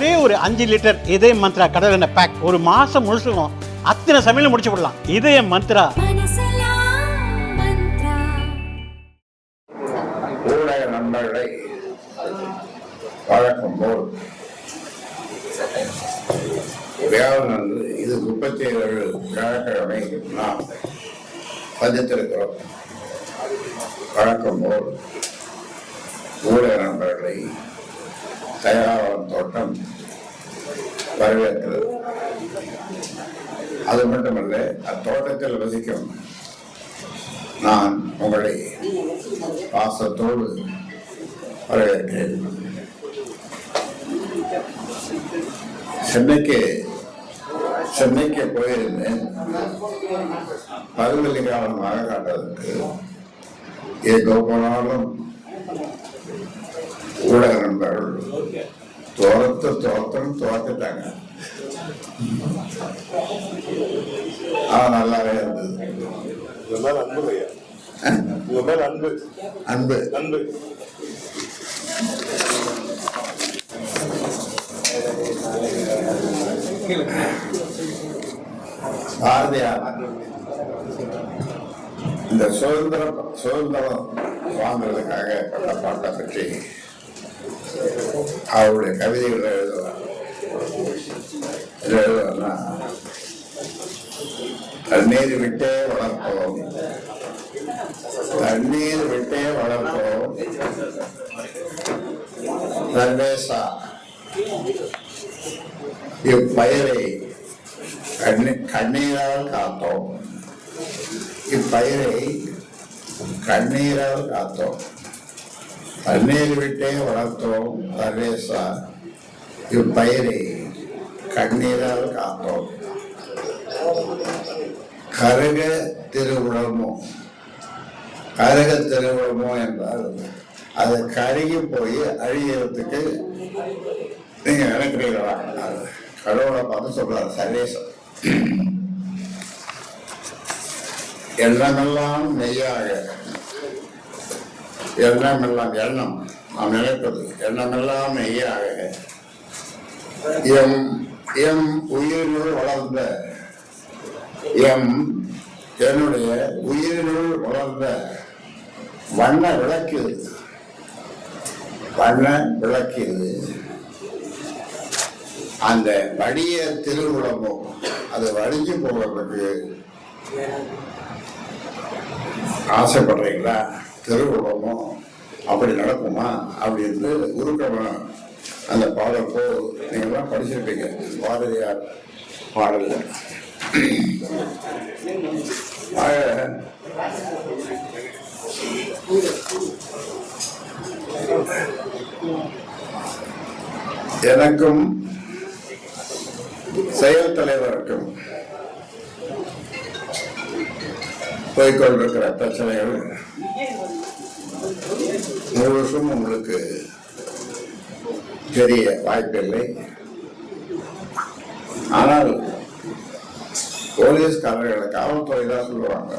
ஒரே ஒரு 5 லிட்டர் இதய மந்த்ரா கடல் எண்ணெய் பேக் ஒரு மாசம் முழுசுக்கும் அத்தனை சமையல முடிச்சு விடலாம். இதய மந்த்ரா. ஊடக நண்பர்களை வழக்கம் போல் வியாழன் இது 37 வியாழக்கிழமை நாம் சந்தித்திருக்கிறோம். வழக்கம் போல் ஊடக நண்பர்களை தயாரான தோட்டம் வரவேற்கிறது. அது மட்டுமல்ல, அத்தோட்டத்தில் வசிக்கும் நான் உங்களை பாசத்தோடு வரவேற்கிறேன். சென்னைக்கு போயிருந்தேன். பல்வெளி காலமாக காட்டுறதுக்கு எங்கோ போனாலும் ஊடக நண்பர்கள் துவத்துட்டாங்க. நல்லாவே இருந்தது. அன்பு பாரதியார் இந்த சுதந்திரம் வாங்குறதுக்காக பட்ட பாட்டை பற்றி அவருடைய கவிதைகளை எழுதுவார்னா, தண்ணீர் விட்டே வளர்ப்போம், தண்ணீர் விட்டே வளர்ப்போம் சர்வேசா, இப்பயிரை கண்ணீரால் காத்தோம், இப்பயிரை கண்ணீரால் காத்தோம், தண்ணீர் விட்டே வளர்த்தோம் சர்வேசா, இப்பயிரை கண்ணீரால் காத்தோம். கரக திருவுளமோ என்றால் அது கருகி போய் அழியறதுக்கு நீங்க நினைக்கிறீங்களா? கடவுளை பார்த்து சொல்றாரு சர்வேசம். எண்ணமெல்லாம் மெய்யாக, எண்ணமெல்லாம் எண்ணம் நாம் நினைப்பது எண்ணமெல்லாம் மெய்யாக எம் உயிரினுள் வளர்ந்த என்னுடைய உயிரினுள் வளர்ந்த வண்ண விளக்கு அந்த வடிய திருவுளமோ அது வடிஞ்சு போகிறதுக்கு ஆசைப்படுறீங்களா? திருவுளமோ அப்படி நடக்குமா அப்படின்னு உருக்கமா அந்த பாடல் போ நீங்கள்லாம் படிச்சிருப்பீங்க. பாரதியார் பாடல். எனக்கும் செயல் தலைவருக்கும் போய்கொண்டிருக்கிற பிரச்சனைகள் முழுசும் உங்களுக்கு தெரிய வாய்ப்பில்லை. ஆனால் போலீஸ்காரர்களை காவல்துறை தான் சொல்லுவாங்க,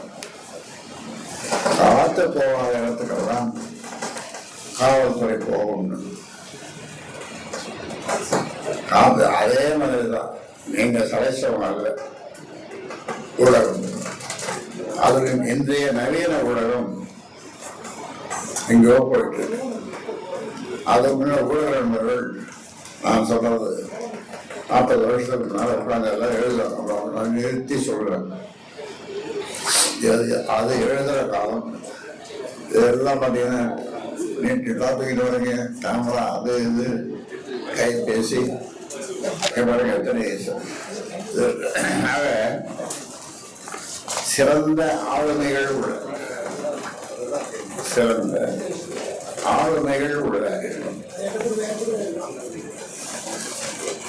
காத்து போகாத இடத்துக்கெல்லாம் காவல்துறை போகும்னு. அதே மாதிரிதான் நீங்க சலைச்சவங்க அல்ல. ஊடகம் அதுவும் இன்றைய நவீன ஊடகம் எங்கோ போயிட்டு அது முன்னாடி ஊடக நண்பர்கள் நான் சொல்றது 40 வருஷத்துக்கு முன்னால உட்காந்து எல்லாம் எழுதுறாங்க. நான் நிறுத்தி சொல்றேன், அது எழுதுற காலம். இதெல்லாம் பார்த்தீங்கன்னா நீட்டு டாபிக் வரீங்க, கேமரா அது இது கைபேசி பாருங்க எத்தனை. சிறந்த ஆளுமைகள் உள்ள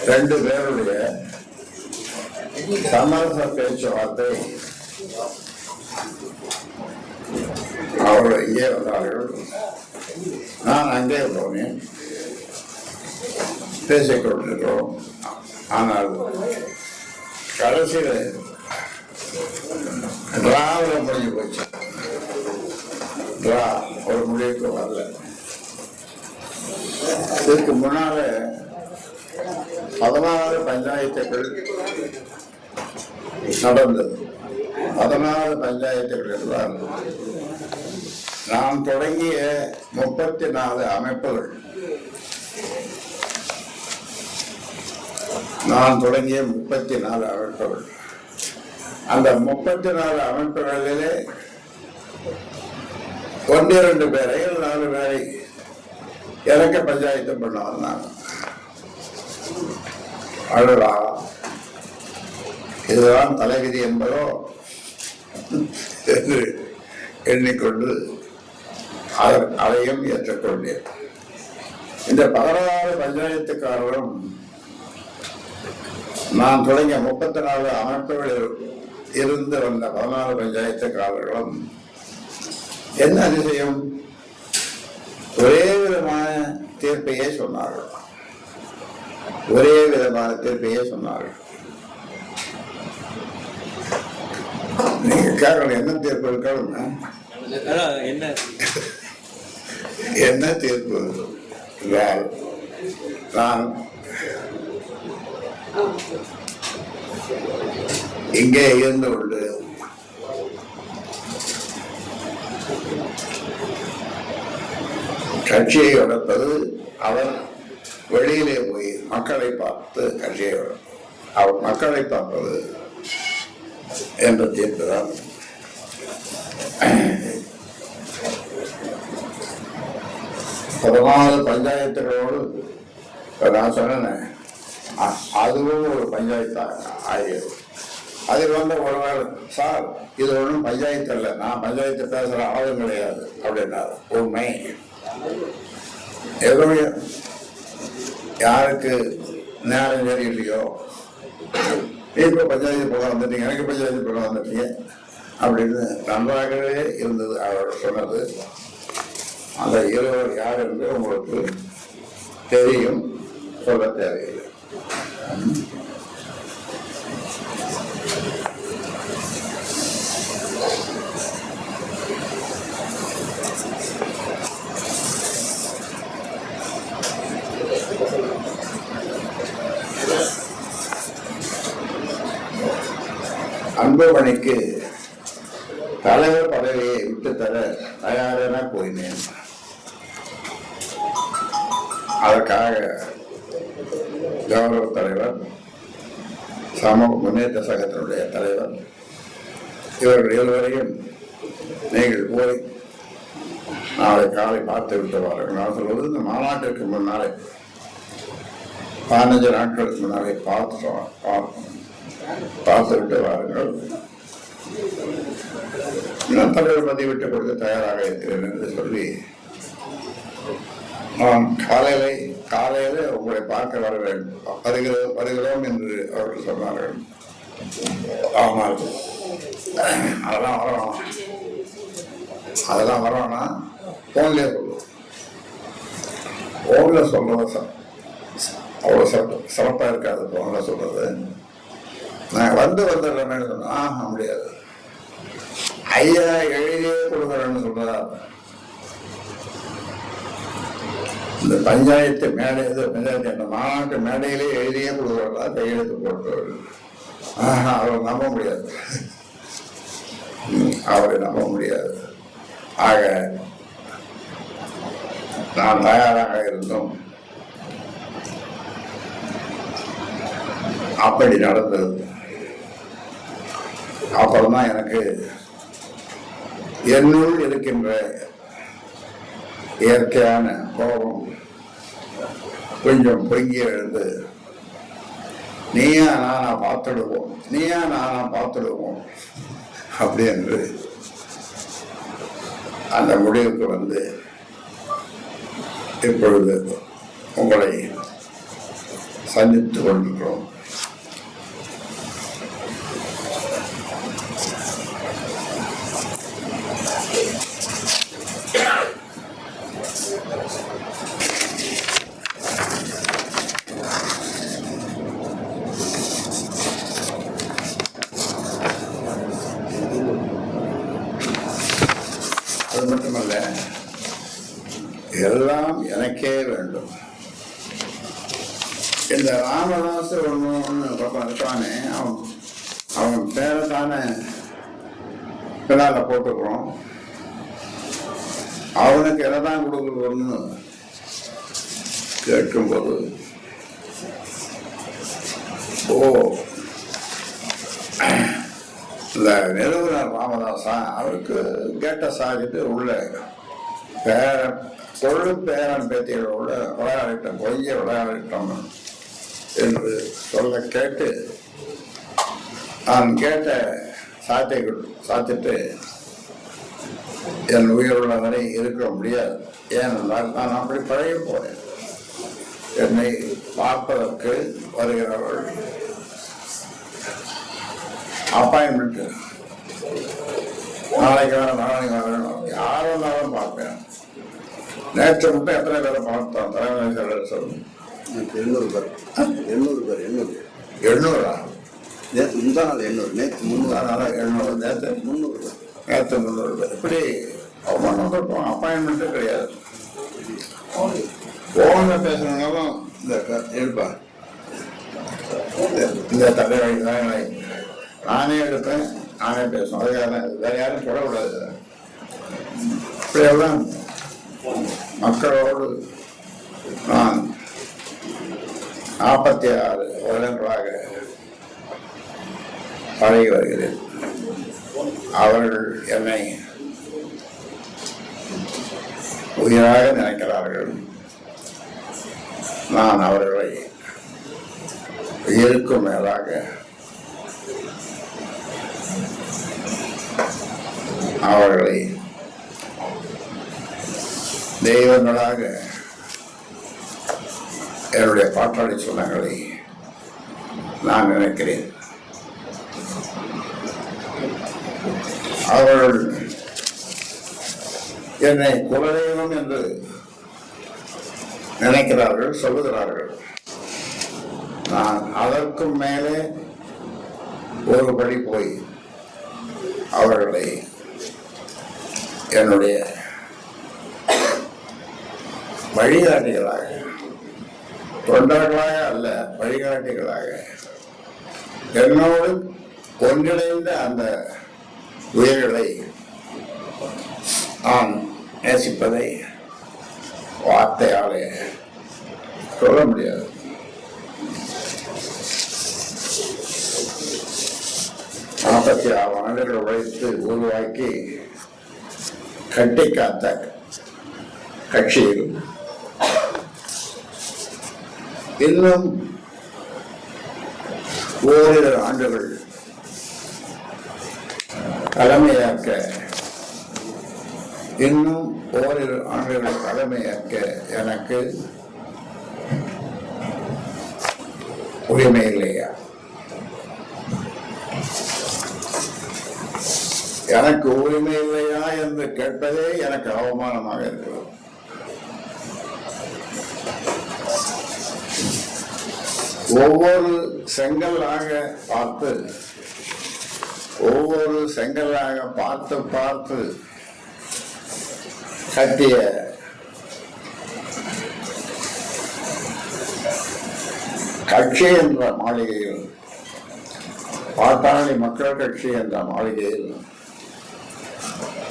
2 பேருடைய சமரச பேச்சுவார்த்தை அவர்கள் இங்கே வந்தார்கள். நான் அங்கே போனேன், பேசிக் கொண்டிருக்கிறோம். ஆனால் கடைசியில் டிராவில முடிஞ்சு போச்சு. ஒரு முடிவுக்கு வரல. இதுக்கு முன்னால 16 பஞ்சாயத்துகள் நடந்தது. 16 பஞ்சாயத்துகள் என்றால் நான் தொடங்கிய 34 அமைப்புகள், அந்த 34 அமைப்புகளிலே 1-2 பேரை 4 பேரை இறக்க பஞ்சாயத்து பண்ண வந்தாங்க. அழகா இதுதான் தலைவிதி என்பதோ என்று எண்ணிக்கொண்டு அதையும் ஏற்றுக்கொண்டேன். இந்த 16 பஞ்சாயத்துக்காரரும் நான் தொடங்கிய 34 அமைப்புகளில் இருந்து வந்த 14 பஞ்சாயத்துக்காரர்களும் என்ன அதிசயம், ஒரே விதமான தீர்ப்பையே சொன்னார்கள். நீங்க கேட்கணும் என்ன தீர்ப்பு இருக்கணும், என்ன தீர்ப்பு என்றால், நான் இங்கே இருந்து கொண்டு கட்சியை வளர்ப்பது, அவர் வெளியிலே போய் மக்களை பார்த்து கட்சியை அவர் மக்களை பார்ப்பது என்ற தீர்ப்பு தான். பதினாலு பஞ்சாயத்துகளோடு நான் சொன்னேன், அதுவும் ஒரு பஞ்சாயத்து ஆகியது. அதில் வந்த ஒருவர், சார் இது ஒன்றும் பஞ்சாயத்து இல்லை, நான் பஞ்சாயத்து பேசுகிற ஆளும் கிடையாது அப்படின்னாரு. உண்மை, ஏதோ யாருக்கு நேரம் தெரியலையோ, இப்போ பஞ்சாயத்து போக வந்துட்டீங்க, எனக்கு பஞ்சாயத்து போக வந்துட்டீங்க அப்படின்னு நன்றாகவே இருந்தது அவர் சொன்னது. அந்த இருவர் யார் என்று உங்களுக்கு தெரியும், சொல்ல தேவையில்லை. அன்புமணிக்கு தலைவர் பதவியை விட்டு தர தயாரென கூறினேன். அதற்காக கௌரவ தலைவர், சமூக முன்னேற்ற சங்கத்தினுடைய தலைவர், இவர்கள் இருவரையும் நீங்கள் போய் நாளை காலை பார்த்து விட்டு வாருங்கள். நான் சொல்வது, இந்த மாநாட்டிற்கு முன்னாலே 15 நாட்களுக்கு முன்னாலே பார்த்து விட்டு வாருங்கள். நான் தலைவர் பதவி விட்டு கொடுக்க தயாராக இருக்கிறேன் என்று சொல்லி நான் காலையில உங்களை பார்க்க வருகிறோம் என்று அவர்கள் சொன்னார்கள். ஆனால் அதெல்லாம் வரோம்னா போன்லேயே சொல்லுவோம். போன்ல சொல்றது அவ்வளோ சிறப்பாக இருக்காது. போன்ல சொல்றது நான் வந்துடுறேன்னு சொன்னா முடியாது. ஐயா எழுதியே கொடுக்குறேன்னு சொல்றாரு. இந்த பஞ்சாயத்து மேடை, இந்த மாநாட்டு மேடையிலே எழுதியே கொடுக்குறதா கையெழுத்து போட்டு அவரை நம்ப முடியாது. ஆக நான் தயாராக இருந்தோம். அப்படி நடந்தது. அப்புறம்தான் எனக்கு என்னுள் இருக்கின்ற இயற்கையான கோபம் கொஞ்சம் பொங்கி எழுந்து, நீயா நானா பார்த்துடுவோம் அப்படி என்று அந்த முடிவுக்கு வந்து இப்பொழுது உங்களை சந்தித்துக் கொண்டிருக்கிறோம். அது மட்டுமல்ல, எல்லாம் எனக்கே வேண்டும், இந்த ராமதாஸ் ஒன்று பக்கம் இருக்கானே, அவன் பேரை தானே பின்னால போட்டுக்கிறோம். அவனுக்கு என்னதான் கொடுக்குறோம்னு கேட்கும்போது, ஓ இந்த நிறுவனர் ராமதாசா, அவருக்கு கேட்ட சாதிட்டு உள்ள பேரன் பேத்திகளோட விளையாடிட்டோம், கொஞ்சம் விளையாடிட்டோம் என்று சொல்ல கேட்டு நான் கேட்ட சாத்திட்டு என் உயிருள்ள வரை இருக்க முடியாது. ஏனென்றால் நான் அப்படி பழகி போனேன். என்னை பார்ப்பதற்கு வருகிறவர்கள் அப்பாயின்மெண்ட், நாளைக்கு வரணும், யார் வந்தாலும் பார்ப்பேன். நேற்று மட்டும் எத்தனை பேரை பார்த்தோம்? தலைமை செயலர் சொல்லுங்க. 800 நேற்று முந்தா நாள் 800, நேற்று 300, நேற்று 300 பேர். இப்படி அவங்க அப்பாயின்மெண்ட்டே கிடையாது. போன பேசுறதுனாலும் எழுப்பா இந்த தலைவலி நானே எடுப்பேன், நானே பேசுவேன். அதுக்காக வேற யாரும் சொல்லக்கூடாது. இப்படியெல்லாம் மக்களோடு நான் 46 வருடங்களாக பழகி வருகிறேன். அவர்கள் என்னை உயிராக நினைக்கிறார்கள். நான் அவர்களை உயிருக்கும் மேலாக அவர்களை தெய்வங்களாக என்னுடைய பாட்டாளி சொந்தங்களை நான் நினைக்கிறேன். அவர்கள் என்னை குலதெய்வம் என்று நினைக்கிறார்கள், சொல்லுகிறார்கள். நான் அதற்கும் மேலே ஒருபடி போய் அவர்களை என்னுடைய வழிகாட்டிகளாக, தொண்டர்களாக அல்ல, வழிகாட்டிகளாக என்னோடு ஒன்றிணைந்த அந்த உயிர்களை நான் நேசிப்பதை வார்த்தையாலே சொல்ல முடியாது. நாற்பத்தி 6 ஆண்டுகள் உழைத்து உருவாக்கி கட்டி காத்த கட்சியில் இன்னும் ஓரிரு ஆண்டுகள் தலைமையாக்க எனக்கு உரிமை இல்லையா? எனக்கு உரிமை இல்லையா என்று கேட்பதே எனக்கு அவமானமாக இருக்கிறது. ஒவ்வொரு செங்கல்லாக பார்த்து கட்டிய கட்சி என்ற மாளிகையில், பாட்டாளி மக்கள் கட்சி என்ற மாளிகையில்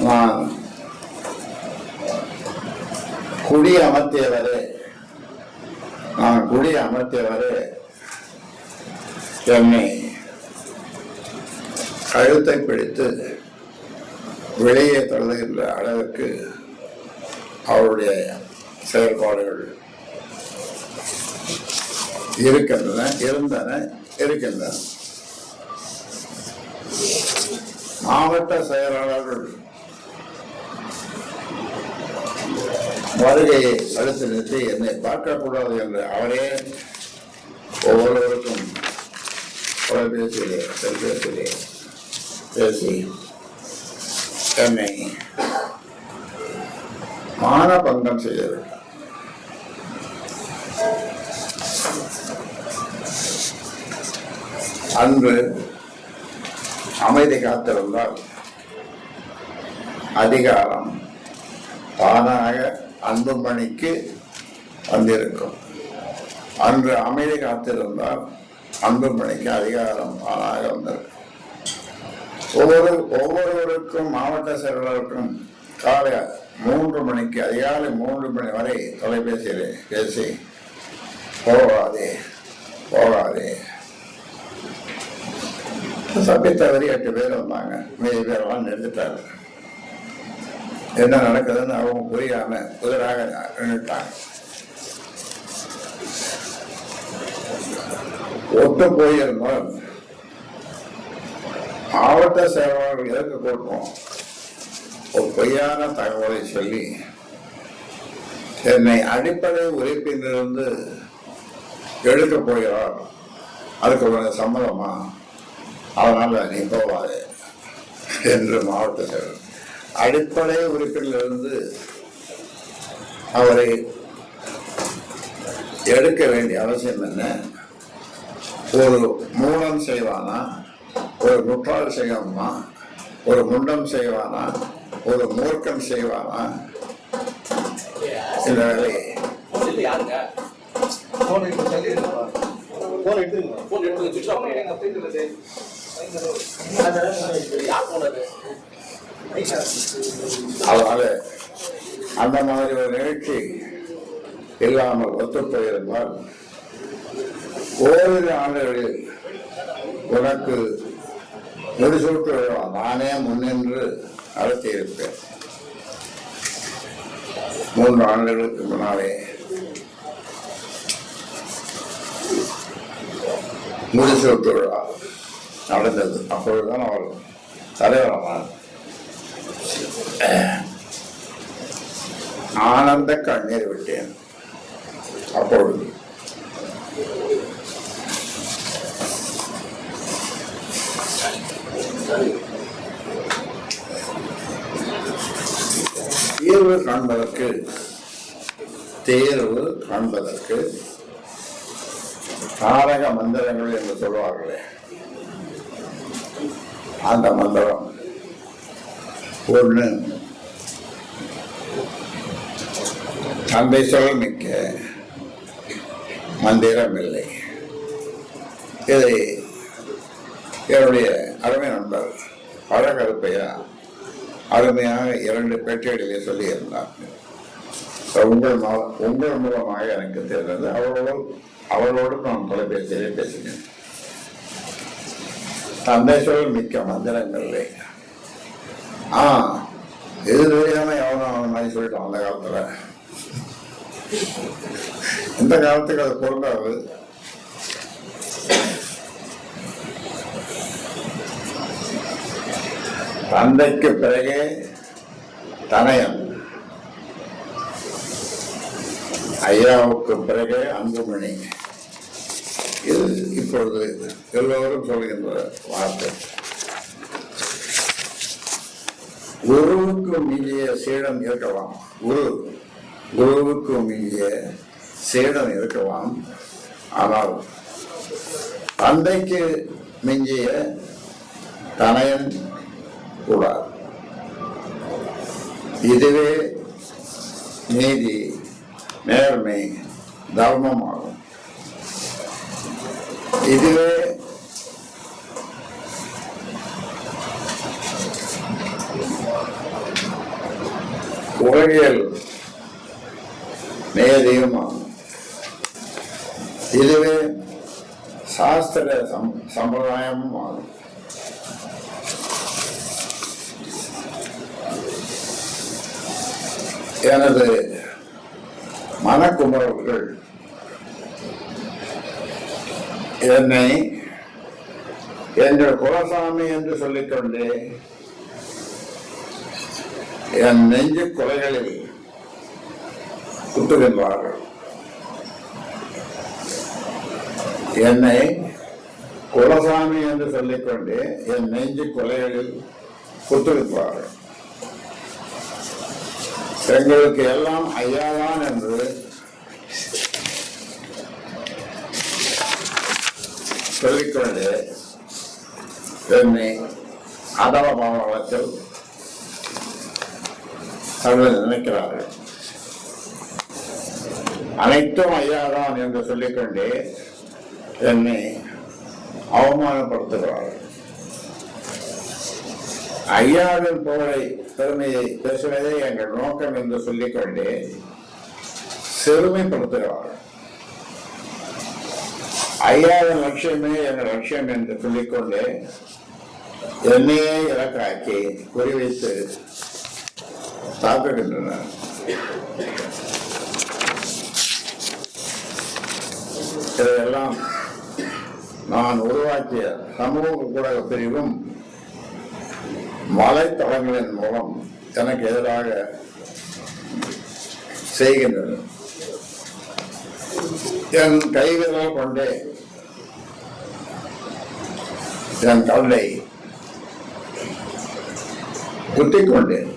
நான் குடி அமர்த்தியவரே என்னை கழுத்தை பிடித்து வெளியே தள்ளுகின்ற அளவுக்கு அவருடைய செயல்பாடுகள் இருந்தன. மாவட்ட செயலாளர்கள் வருகையை அடுத்து நிறுத்தி என்னை பார்க்கக்கூடாது என்று அவரே ஒவ்வொருவருக்கும் தொலைபேசியிலே செல்பேசியிலே பேசி என்னை மானபங்கம் செய்யவில்லை. அன்று அமைதி காத்திருந்தால் அதிகாரம் தானாக அன்புமணிக்கு வந்திருக்கும். அன்று அமைதி காத்திருந்தால் அன்புமணிக்கு அதிகாரம் ஆளாக வந்தது. ஒவ்வொருவருக்கும் மாவட்ட செயலாளருக்கும் காலை 3 மணிக்கு அதிகாலை 3 மணி வரை தொலைபேசியில் பேசி போகாதே போகாதே சபைத்தவரி 8 பேர் வந்தாங்க. மீதி பேரெல்லாம் நிறுத்திட்டாங்க. என்ன நடக்குதுன்னு அவங்க புரியாம புதிராக நின்றுட்டாங்க. ஒத்து போயிருந்தால் மாவட்ட செயலாளர்கள் எதற்கு கொடுப்போம்? ஒரு பொய்யான தகவலை சொல்லி என்னை அடிப்படை உறுப்பினரிலிருந்து எடுக்க போகிறார், அதுக்கு உனக்கு சம்மதமா, அதனால நீ போவாது என்று மாவட்ட செயலர் அடிப்படை உறுப்பினரிலிருந்து அவரை எடுக்க வேண்டிய அவசியம் என்ன? ஒரு மூலம் செய்வானா, ஒரு முட்டாள் செய்வானா, ஒரு முண்டம் செய்வானா, ஒரு மூர்க்கம் செய்வானா? இந்த வேலையை அதனால அந்த மாதிரி ஒரு நிகழ்ச்சி இல்லாமல் ஒத்துப்போயிருந்தால் ஓரிரு ஆண்டுகளில் உனக்கு முடிசூட்டு நானே முன்னின்று நடத்தியிருப்பேன். 3 ஆண்டுகளுக்கு முன்னாலே முடிசூட்டு விழா நடந்தது. அப்பொழுதுதான் அவர் தலைவரானார். ஆனந்த கண்ணீர் விட்டேன். அப்பொழுது தீர்வு காண்பதற்கு தாரக மந்திரங்கள் என்று சொல்வார்களே, அந்த மந்திரம் ஒன்று தந்தை சொல் மிக்க மந்திரம் இல்லை. இதை என்னுடைய அருமை நண்பர் பழகருப்பையா அருமையாக 2 பேட்டிகளிலே சொல்லியிருந்தார். உங்கள் மூலமாக எனக்கு தெரிந்தது. அவர்களோடு நான் தொலைபேசியிலே பேசினேன். தந்தை சொல் மிக்க மந்திரங்களிலே இது தெரியாம எவனும் மாதிரி சொல்லிட்டோம். அந்த காலத்துல இந்த காலத்துக்கு அது பொருளாது. தந்தைக்கு பிறகே தனயன், ஐயாவுக்கு பிறகே அன்புமணி. இது இப்பொழுது எல்லோரும் சொல்கின்ற வார்த்தை. குருவுக்கு மிஞ்சிய சீடன் இருக்கலாம், குருவுக்கு மிஞ்சிய சீடன் இருக்கலாம், ஆனால் தந்தைக்கு மிஞ்சிய தனயன் கூடாது. இதுவே நீதி, நேர்மை, தர்மமாகும். இதுவே உலகியல் நேதியுமாகும். இதுவே சாஸ்திர சம்பிரதாயமும் ஆகும். எனது மனக்குமரர்கள் என்னை எங்கள் குலசாமி என்று சொல்லிக்கொண்டே என் நெஞ்சு கொலைகளில் குத்துகின்றார்கள். என்னை குலசாமி என்று சொல்லிக்கொண்டே என் நெஞ்சு கொலைகளில் குத்துகின்றார்கள். எங்களுக்கு எல்லாம் ஐயாதான் என்று சொல்லிக்கொண்டு என்னை அதவ பாவத்தில் அவர்கள் நினைக்கிறார்கள். அனைத்தும் ஐயாதான் என்று சொல்லிக்கொண்டே என்னை அவமானப்படுத்துகிறார்கள். ஐயாவின் புகழை பெருமையை பேசுவதே எங்கள் நோக்கம் என்று சொல்லிக்கொண்டே சிறுமைப்படுத்துகிறார்கள். ஐயாவின் லட்சியமே எங்கள் லட்சியம் என்று சொல்லிக்கொண்டே என்னையே இலக்காக்கி குறிவைத்து தாக்குகின்றனர். இதையெல்லாம் நான் உருவாக்கிய சமூக ஊடக பிரிவும் வலைத்தளங்களின் மூலம் எனக்கு எதிராக செய்கின்றனர். என் கைவிரல் கொண்டே என் கல்லை குத்திக் கொண்டேன்.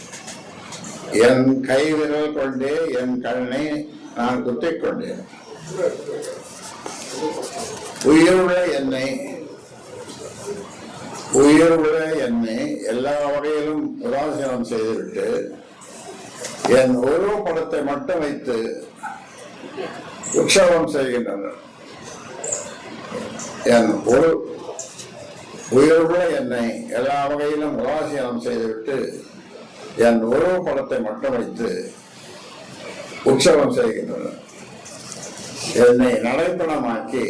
என் கைவிரல் கொண்டே என் கண்ணை நான் குத்திக் கொண்டேன். உயிருள்ள என்னை எல்லா வகையிலும் உதாசீனம் செய்துவிட்டு என் உருவ படத்தை மட்டும் வைத்து உற்சவம் செய்கின்றனர். என் உயிருள்ள என்னை எல்லா வகையிலும் உதாசீனம் செய்துவிட்டு என் உருவ படத்தை மட்டும் வைத்து உற்சவம் செய்கின்றனர். என்னை நடைபயணமாக்கி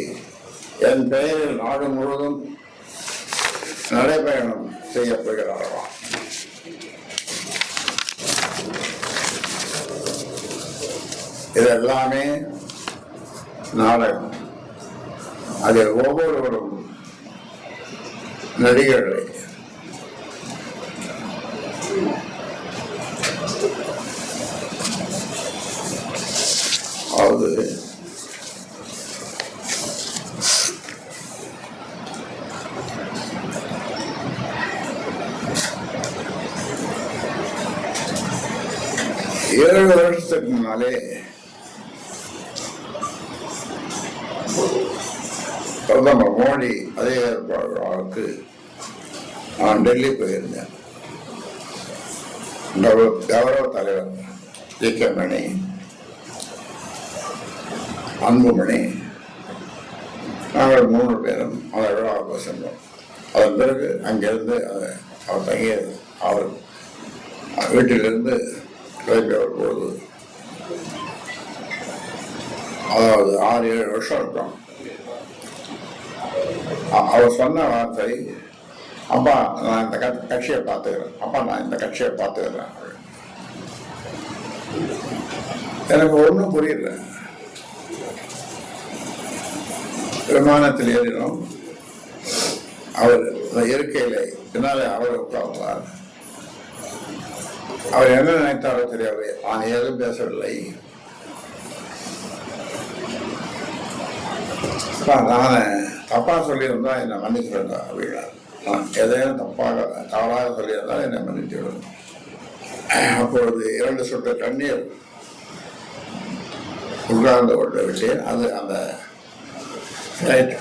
என் பெயரில் நாடு முழுவதும் நடைபயணம் செய்யப்படுகிறார்களாம். இதெல்லாமே நாடகம். அதில் ஒவ்வொருவரும் நடிகர்களை அதாவது ஏழு வருஷத்துக்கு முன்னாலே பிரதமர் மோடி அதே ஏற்பாடுக்கு நான் டெல்லி போயிருந்தேன். கௌரவ தலைவர் ஜி.கே. மணி, அன்புமணி, நாங்கள் 3 பேரும் அந்த விழாவுக்கு சென்றோம். அதன் பிறகு அங்கிருந்து அவர் தங்கிய அவர் வீட்டிலிருந்து கிளம்பி வரும்போது, அதாவது 6-7 வருஷம் இருக்கும், அவர் சொன்ன வார்த்தை, அப்பா நான் இந்த கட்சியை பார்த்துக்கிறேன், அப்பா நான் இந்த கட்சியை பார்த்துக்கிறேன். எனக்கு ஒன்றும் புரியல. விமானத்தில் ஏறினோம். அவர் இருக்கையில பின்னாலே அவர் உட்கார்ந்தார். அவர் என்ன நினைத்தாரோ தெரியாது. நான் ஏதும் பேசவில்லை. நான் தப்பா சொல்லியிருந்தா என்னை மன்னிச்சிருந்தா அப்படின்னா, நான் எதையும் தவறாக சொல்லியிருந்தால் என்னை மன்னித்து விடும். அப்பொழுது 2 சொட்டு தண்ணீர் உட்கார்ந்து கொண்டு விட்டேன். அது அந்த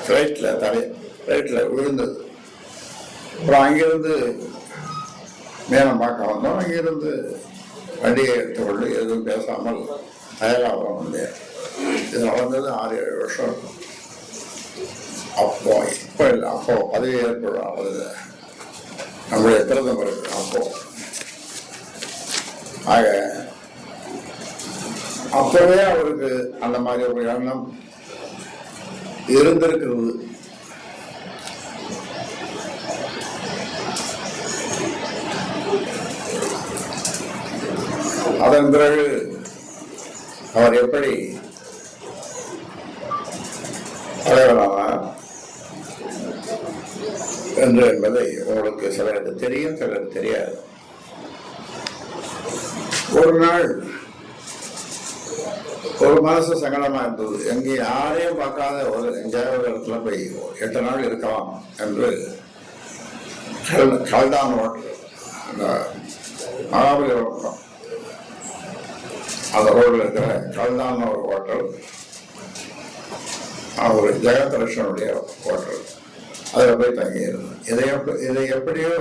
ஃப்ளைட்டில் விழுந்தது. அப்புறம் அங்கிருந்து மேலம் பார்க்க வந்தோம். அங்கிருந்து வண்டியை எடுத்துக்கொண்டு எதுவும் பேசாமல் அயலாபுரம் வந்தேன். இது நடந்தது 6-7 வருஷம் இருக்கும். அப்போ இப்போ இல்லை, அப்போ பதவி ஏற்படும் நம்முடைய பிரதமர் அப்போ. ஆக அப்பவே அவருக்கு அந்த மாதிரி ஒரு எண்ணம் இருந்திருக்கிறது. அதன் பிறகு அவர் எப்படி தலைவரானார் என்பதை உங்களுக்கு சிலருக்கு தெரியும், சிலருக்கு தெரியாது. ஒரு நாள் ஒரு மாசம் சங்கடமா இருந்தது. எங்கே யாரையும் பார்க்காத எங்கேயாவது ஒரு இடத்துல போய் 8 நாள் இருக்கலாம் என்று கல்டான் ஹோட்டல், அந்த மகாபலிபுரம் அந்த ரோடில் இருக்கிற கல்டான் ஒரு ஹோட்டல், ஒரு ஜெகத்ரட்சனுடைய ஹோட்டல், அதில் போய் தங்கியிருந்தேன். இதை எப்படியோ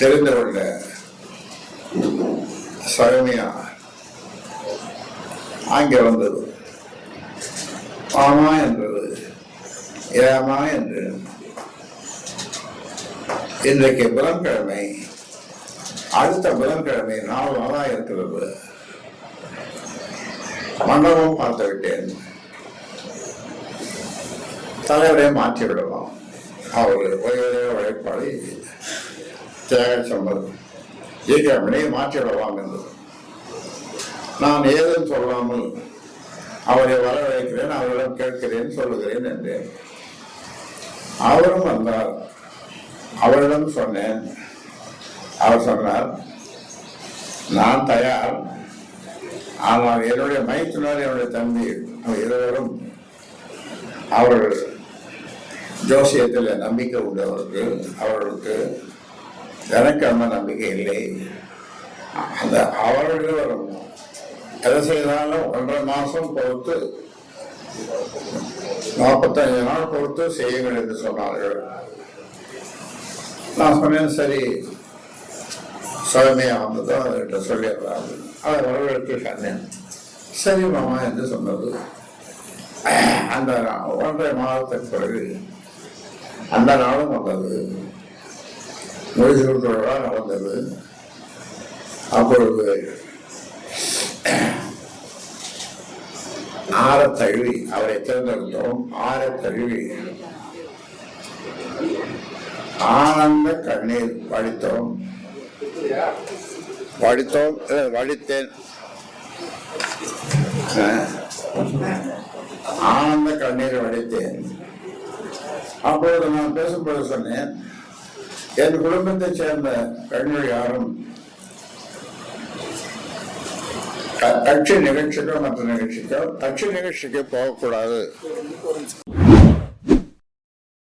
தெரிந்து கொள்ள சௌமியா அங்கே வந்தது. மாமா என்றது, ஏமா என்று. இன்றைக்கு புதன்கிழமை, அடுத்த புதன்கிழமை 4 நாளா இருக்கிறது. மண்டபம் பார்த்து விட்டேன். தலைவரை மாற்றி விடலாம். அவர் ஒரே உழைப்பாளி தியாகச்சம்பர் ஜெயிக்காமலே மாற்றி விடலாம் என்று நான் ஏதும் சொல்லாமல் அவரை வரவழைக்கிறேன், அவரிடம் கேட்கிறேன், சொல்லுகிறேன் என்றேன். அவரும் வந்தார். அவரிடம் சொன்னேன். அவர் சொன்னார், நான் தயார், ஆனால் என்னுடைய மைத்துனர், என்னுடைய தம்பி இருவரும் அவர்கள் ஜோசியத்தில் நம்பிக்கை உண்டவருக்கு, அவர்களுக்கு எனக்கு அந்த நம்பிக்கை இல்லை. அந்த அவர்களும் எதை செய்தாலும் 1.5 மாசம் பொறுத்து 45 நாள் பொறுத்து செய்யுங்கள் என்று சொன்னார்கள். நான் சொன்னேன், சரி சுவாமியா வந்ததும் அவர்கிட்ட சொல்லிடுறாரு. அவர் வரவேற்று சொன்னேன். சரி மாமா என்று சொன்னது. அந்த 1.5 மாதத்துக்கு பிறகு அந்த நாளும் வந்தது. மொழிசூட்டோட நடந்தது. அப்பொழுது ஆரத்தழுவி அவரை தேர்ந்தெடுத்தோம். ஆரத்தழுவி ஆனந்த கண்ணீர் வடித்தோம். வடித்தேன். ஆனந்த கண்ணீர் வடித்தேன். அப்பொழுது நான் பேசும்போது சொன்னேன், என் குடும்பத்தை சேர்ந்த பெண்கள் யாரும் கட்சி நிகழ்ச்சிக்கோ மற்ற நிகழ்ச்சிக்கோ போகக்கூடாது.